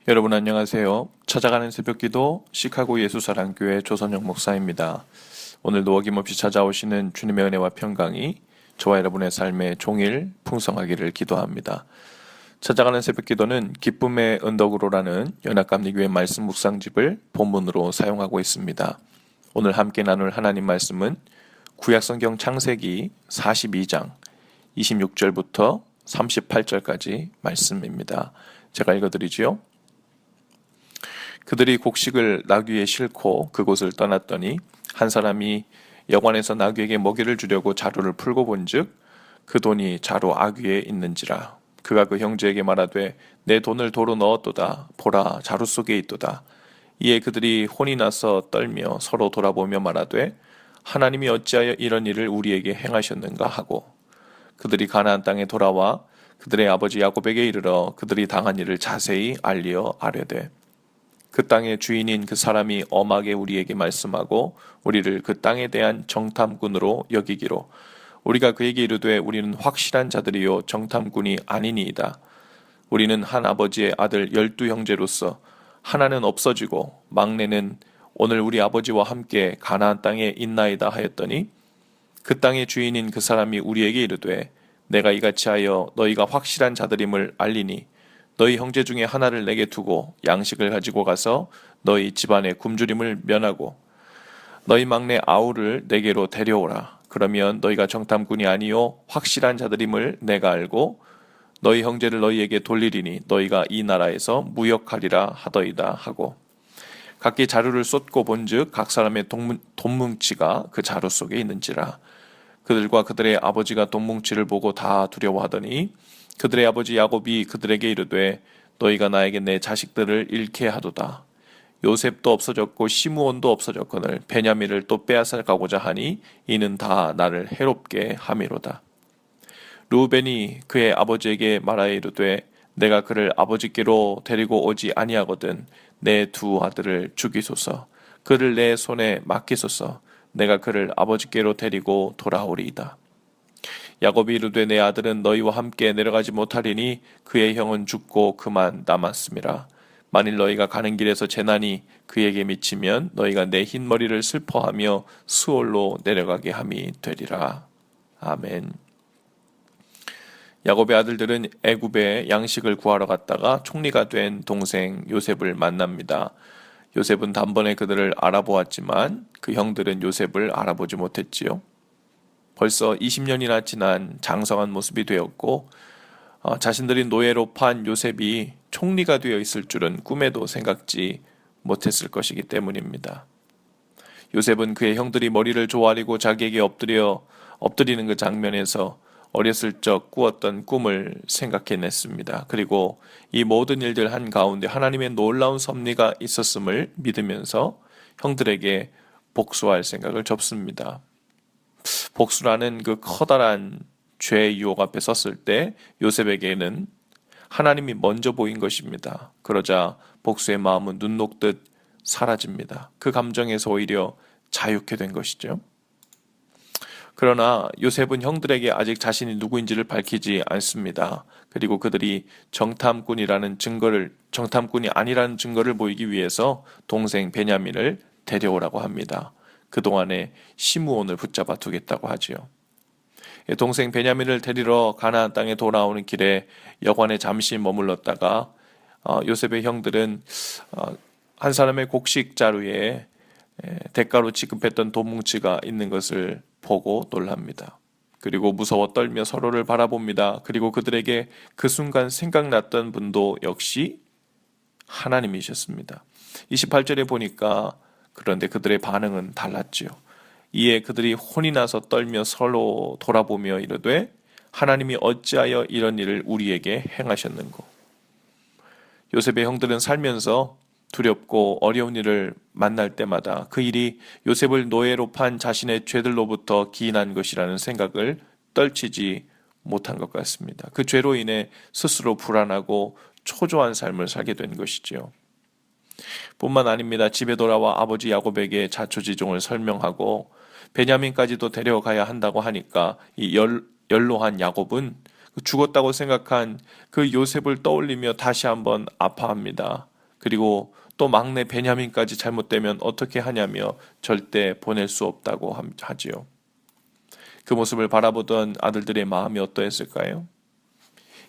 여러분 안녕하세요. 찾아가는 새벽기도 시카고 예수사랑교회 조선영 목사입니다. 오늘도 어김없이 찾아오시는 주님의 은혜와 평강이 저와 여러분의 삶에 종일 풍성하기를 기도합니다. 찾아가는 새벽기도는 기쁨의 언덕으로라는 연합감리교회 말씀 묵상집을 본문으로 사용하고 있습니다. 오늘 함께 나눌 하나님 말씀은 구약성경 창세기 42장 26절부터 38절까지 말씀입니다. 제가 읽어드리지요. 그들이 곡식을 나귀에 싣고 그곳을 떠났더니 한 사람이 여관에서 나귀에게 먹이를 주려고 자루를 풀고 본즉 그 돈이 자루 아귀에 있는지라. 그가 그 형제에게 말하되 내 돈을 도로 넣었도다. 보라, 자루 속에 있도다. 이에 그들이 혼이 나서 떨며 서로 돌아보며 말하되 하나님이 어찌하여 이런 일을 우리에게 행하셨는가 하고, 그들이 가나안 땅에 돌아와 그들의 아버지 야곱에게 이르러 그들이 당한 일을 자세히 알리어 아뢰되, 그 땅의 주인인 그 사람이 엄하게 우리에게 말씀하고 우리를 그 땅에 대한 정탐꾼으로 여기기로, 우리가 그에게 이르되 우리는 확실한 자들이요 정탐꾼이 아니니이다. 우리는 한 아버지의 아들 12형제로서 하나는 없어지고 막내는 오늘 우리 아버지와 함께 가나안 땅에 있나이다 하였더니, 그 땅의 주인인 그 사람이 우리에게 이르되 내가 이같이 하여 너희가 확실한 자들임을 알리니 너희 형제 중에 하나를 내게 두고 양식을 가지고 가서 너희 집안의 굶주림을 면하고 너희 막내 아우를 내게로 데려오라. 그러면 너희가 정탐꾼이 아니요 확실한 자들임을 내가 알고 너희 형제를 너희에게 돌리리니 너희가 이 나라에서 무역하리라 하더이다 하고, 각기 자루를 쏟고 본즉 각 사람의 돈뭉치가 그 자루 속에 있는지라. 그들과 그들의 아버지가 돈뭉치를 보고 다 두려워하더니 그들의 아버지 야곱이 그들에게 이르되 너희가 나에게 내 자식들을 잃게 하도다. 요셉도 없어졌고 시므온도 없어졌거늘 베냐민을 또 빼앗아가고자 하니 이는 다 나를 해롭게 함이로다. 르우벤이 그의 아버지에게 말하여 이르되 내가 그를 아버지께로 데리고 오지 아니하거든 내 두 아들을 죽이소서. 그를 내 손에 맡기소서. 내가 그를 아버지께로 데리고 돌아오리이다. 야곱이 이르되 내 아들은 너희와 함께 내려가지 못하리니 그의 형은 죽고 그만 남았음이라. 만일 너희가 가는 길에서 재난이 그에게 미치면 너희가 내 흰머리를 슬퍼하며 수올로 내려가게 함이 되리라. 아멘. 야곱의 아들들은 애굽에 양식을 구하러 갔다가 총리가 된 동생 요셉을 만납니다. 요셉은 단번에 그들을 알아보았지만 그 형들은 요셉을 알아보지 못했지요. 벌써 20년이나 지난 장성한 모습이 되었고 자신들이 노예로 판 요셉이 총리가 되어 있을 줄은 꿈에도 생각지 못했을 것이기 때문입니다. 요셉은 그의 형들이 머리를 조아리고 자기에게 엎드리는 그 장면에서 어렸을 적 꾸었던 꿈을 생각해냈습니다. 그리고 이 모든 일들 한가운데 하나님의 놀라운 섭리가 있었음을 믿으면서 형들에게 복수할 생각을 접습니다. 복수라는 그 커다란 죄의 유혹 앞에 섰을 때 요셉에게는 하나님이 먼저 보인 것입니다. 그러자 복수의 마음은 눈 녹듯 사라집니다. 그 감정에서 오히려 자유케 된 것이죠. 그러나 요셉은 형들에게 아직 자신이 누구인지를 밝히지 않습니다. 그리고 그들이 정탐꾼이 아니라는 증거를 보이기 위해서 동생 베냐민을 데려오라고 합니다. 그동안에 시므온을 붙잡아 두겠다고 하지요. 동생 베냐민을 데리러 가나안 땅에 돌아오는 길에 여관에 잠시 머물렀다가 요셉의 형들은 한 사람의 곡식 자루에 대가로 지급했던 돈뭉치가 있는 것을 보고 놀랍니다. 그리고 무서워 떨며 서로를 바라봅니다. 그리고 그들에게 그 순간 생각났던 분도 역시 하나님이셨습니다. 28절에 보니까 그런데 그들의 반응은 달랐지요. 이에 그들이 혼이 나서 떨며 서로 돌아보며 이르되 하나님이 어찌하여 이런 일을 우리에게 행하셨는고. 요셉의 형들은 살면서 두렵고 어려운 일을 만날 때마다 그 일이 요셉을 노예로 판 자신의 죄들로부터 기인한 것이라는 생각을 떨치지 못한 것 같습니다. 그 죄로 인해 스스로 불안하고 초조한 삶을 살게 된 것이지요. 뿐만 아닙니다. 집에 돌아와 아버지 야곱에게 자초지종을 설명하고 베냐민까지도 데려가야 한다고 하니까 이 연로한 야곱은 죽었다고 생각한 그 요셉을 떠올리며 다시 한번 아파합니다. 그리고 또 막내 베냐민까지 잘못되면 어떻게 하냐며 절대 보낼 수 없다고 하지요. 그 모습을 바라보던 아들들의 마음이 어떠했을까요?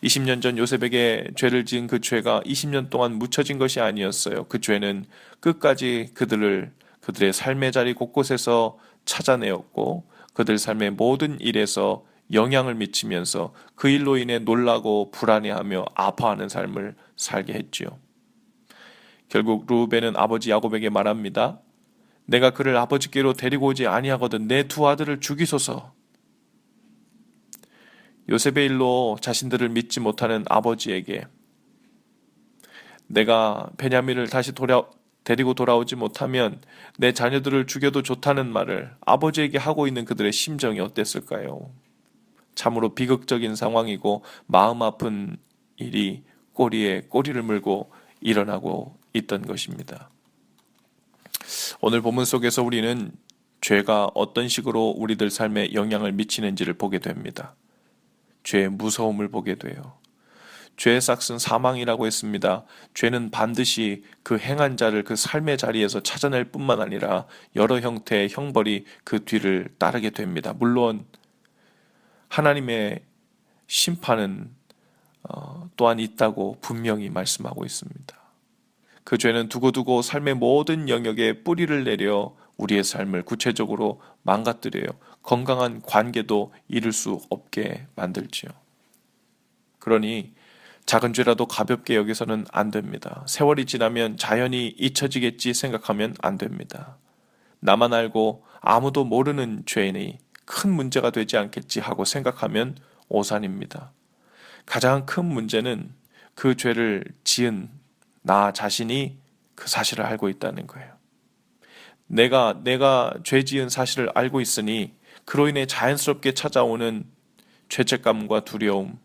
20년 전 요셉에게 죄를 지은 그 죄가 20년 동안 묻혀진 것이 아니었어요. 그 죄는 끝까지 그들의 삶의 자리 곳곳에서 찾아내었고 그들 삶의 모든 일에서 영향을 미치면서 그 일로 인해 놀라고 불안해하며 아파하는 삶을 살게 했지요. 결국 루벤은 아버지 야곱에게 말합니다. 내가 그를 아버지께로 데리고 오지 아니하거든 내 두 아들을 죽이소서. 요셉의 일로 자신들을 믿지 못하는 아버지에게 내가 베냐민을 다시 데리고 돌아오지 못하면 내 자녀들을 죽여도 좋다는 말을 아버지에게 하고 있는 그들의 심정이 어땠을까요? 참으로 비극적인 상황이고 마음 아픈 일이 꼬리에 꼬리를 물고 일어나고 있던 것입니다. 오늘 본문 속에서 우리는 죄가 어떤 식으로 우리들 삶에 영향을 미치는지를 보게 됩니다. 죄의 무서움을 보게 돼요. 죄의 삭은 사망이라고 했습니다. 죄는 반드시 그 행한 자를 그 삶의 자리에서 찾아낼 뿐만 아니라 여러 형태의 형벌이 그 뒤를 따르게 됩니다. 물론 하나님의 심판은 또한 있다고 분명히 말씀하고 있습니다. 그 죄는 두고두고 삶의 모든 영역에 뿌리를 내려 우리의 삶을 구체적으로 망가뜨려요. 건강한 관계도 이룰 수 없게 만들지요. 그러니 작은 죄라도 가볍게 여기서는 안 됩니다. 세월이 지나면 자연히 잊혀지겠지 생각하면 안 됩니다. 나만 알고 아무도 모르는 죄니 큰 문제가 되지 않겠지 하고 생각하면 오산입니다. 가장 큰 문제는 그 죄를 지은 나 자신이 그 사실을 알고 있다는 거예요. 내가 죄 지은 사실을 알고 있으니 그로 인해 자연스럽게 찾아오는 죄책감과 두려움,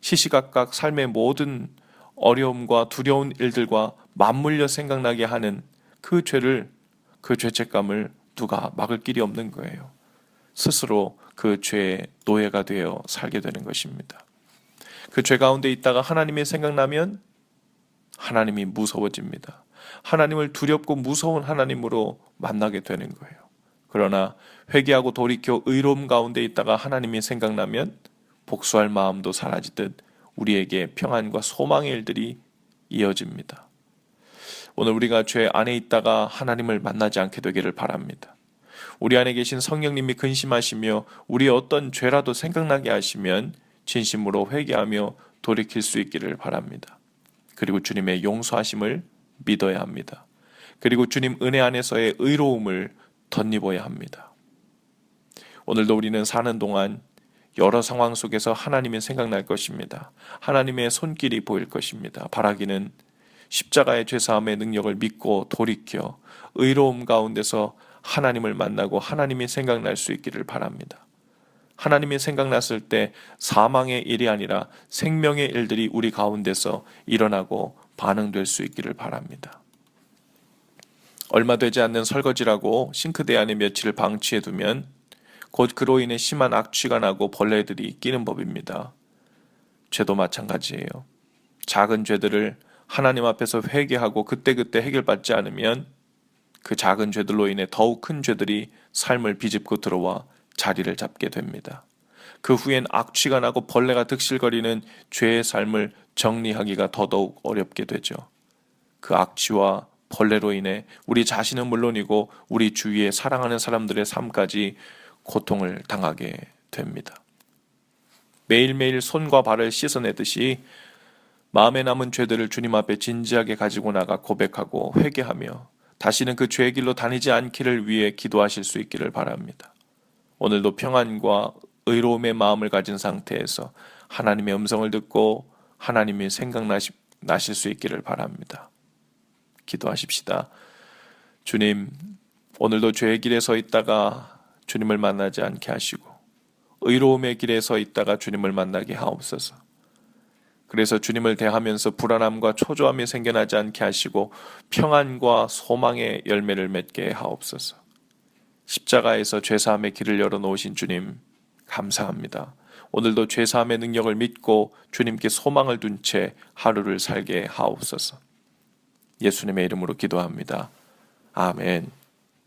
시시각각 삶의 모든 어려움과 두려운 일들과 맞물려 생각나게 하는 그 죄책감을 누가 막을 길이 없는 거예요. 스스로 그 죄의 노예가 되어 살게 되는 것입니다. 그 죄 가운데 있다가 하나님이 생각나면 하나님이 무서워집니다. 하나님을 두렵고 무서운 하나님으로 만나게 되는 거예요. 그러나 회개하고 돌이켜 의로움 가운데 있다가 하나님이 생각나면 복수할 마음도 사라지듯 우리에게 평안과 소망의 일들이 이어집니다. 오늘 우리가 죄 안에 있다가 하나님을 만나지 않게 되기를 바랍니다. 우리 안에 계신 성령님이 근심하시며 우리의 어떤 죄라도 생각나게 하시면 진심으로 회개하며 돌이킬 수 있기를 바랍니다. 그리고 주님의 용서하심을 믿어야 합니다. 그리고 주님 은혜 안에서의 의로움을 덧입어야 합니다. 오늘도 우리는 사는 동안 여러 상황 속에서 하나님이 생각날 것입니다. 하나님의 손길이 보일 것입니다. 바라기는 십자가의 죄사함의 능력을 믿고 돌이켜 의로움 가운데서 하나님을 만나고 하나님이 생각날 수 있기를 바랍니다. 하나님이 생각났을 때 사망의 일이 아니라 생명의 일들이 우리 가운데서 일어나고 반응될 수 있기를 바랍니다. 얼마 되지 않는 설거지라고 싱크대 안에 며칠을 방치해두면 곧 그로 인해 심한 악취가 나고 벌레들이 끼는 법입니다. 죄도 마찬가지예요. 작은 죄들을 하나님 앞에서 회개하고 그때그때 해결받지 않으면 그 작은 죄들로 인해 더욱 큰 죄들이 삶을 비집고 들어와 자리를 잡게 됩니다. 그 후엔 악취가 나고 벌레가 득실거리는 죄의 삶을 정리하기가 더더욱 어렵게 되죠. 그 악취와 벌레로 인해 우리 자신은 물론이고 우리 주위에 사랑하는 사람들의 삶까지 고통을 당하게 됩니다. 매일매일 손과 발을 씻어내듯이 마음에 남은 죄들을 주님 앞에 진지하게 가지고 나가 고백하고 회개하며 다시는 그 죄의 길로 다니지 않기를 위해 기도하실 수 있기를 바랍니다. 오늘도 평안과 의로움의 마음을 가진 상태에서 하나님의 음성을 듣고 하나님이 생각나실 수 있기를 바랍니다. 기도하십시다. 주님, 오늘도 죄의 길에 서 있다가 주님을 만나지 않게 하시고 의로움의 길에 서 있다가 주님을 만나게 하옵소서. 그래서 주님을 대하면서 불안함과 초조함이 생겨나지 않게 하시고 평안과 소망의 열매를 맺게 하옵소서. 십자가에서 죄사함의 길을 열어놓으신 주님 감사합니다. 오늘도 죄사함의 능력을 믿고 주님께 소망을 둔 채 하루를 살게 하옵소서. 예수님의 이름으로 기도합니다. 아멘.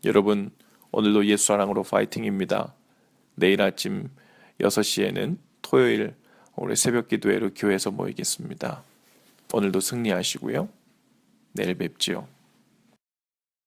여러분, 오늘도 예수 사랑으로 파이팅입니다. 내일 아침 6시에는 토요일 우리 새벽 기도회로 교회에서 모이겠습니다. 오늘도 승리하시고요. 내일 뵙지요.